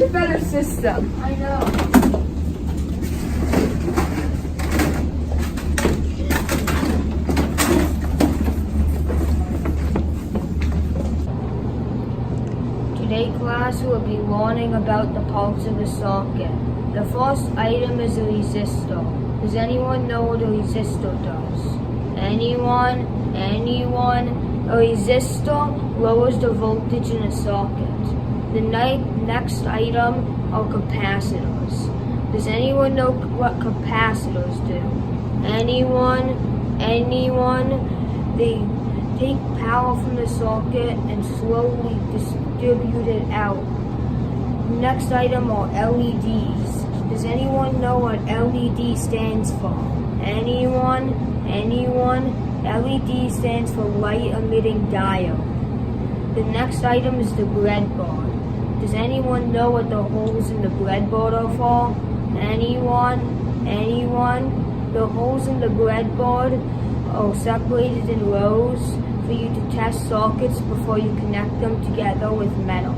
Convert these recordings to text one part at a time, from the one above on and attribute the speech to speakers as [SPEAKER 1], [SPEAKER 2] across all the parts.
[SPEAKER 1] need a better system.
[SPEAKER 2] I know.
[SPEAKER 3] Today class will be learning about the parts of a socket. The first item is a resistor. Does anyone know what a resistor does? Anyone? A resistor lowers the voltage in a socket. The next item are capacitors. Does anyone know what capacitors do? Anyone? They take power from the socket and slowly distribute it out. Next item are LEDs. Does anyone know what LED stands for? Anyone? LED stands for light emitting diode. The next item is the breadboard. Does anyone know what the holes in the breadboard are for? Anyone? The holes in the breadboard are separated in rows for you to test sockets before you connect them together with metal.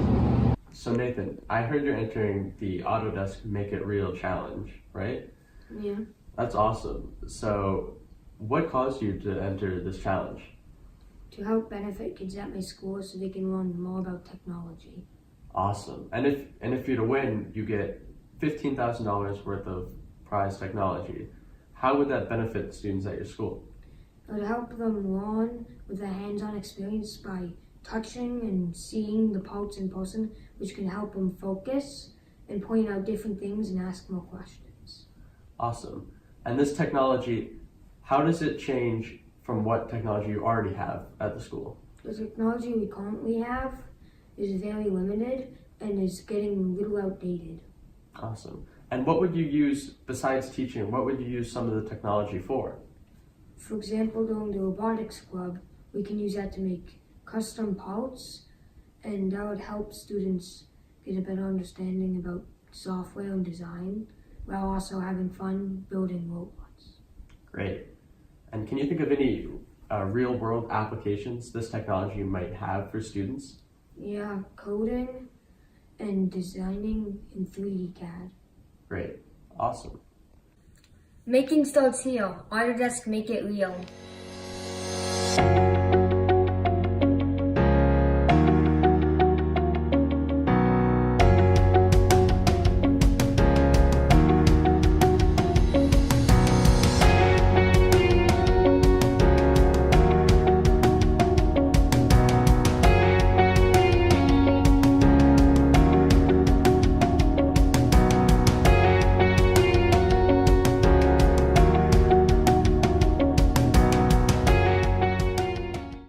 [SPEAKER 4] So Nathan, I heard you're entering the Autodesk Make It Real challenge, right?
[SPEAKER 3] Yeah.
[SPEAKER 4] That's awesome. So what caused you to enter this challenge?
[SPEAKER 3] To help benefit kids at my school so they can learn more about technology.
[SPEAKER 4] Awesome. And if you're to win, you get $15,000 worth of prize technology. How would that benefit students at your school?
[SPEAKER 3] It would help them learn with a hands-on experience by touching and seeing the parts in person, which can help them focus and point out different things and ask more questions.
[SPEAKER 4] Awesome. And this technology, how does it change from what technology you already have at the school?
[SPEAKER 3] The technology we currently have is very limited and is getting a little outdated.
[SPEAKER 4] Awesome. And what would you use, besides teaching, what would you use some of the technology for?
[SPEAKER 3] For example, during the robotics club, we can use that to make custom parts, and that would help students get a better understanding about software and design, while also having fun building robots.
[SPEAKER 4] Great. And can you think of any real-world applications this technology might have for students?
[SPEAKER 3] Yeah, coding and designing in 3D CAD.
[SPEAKER 4] Great. Awesome.
[SPEAKER 3] Making starts here. Autodesk Make It Real.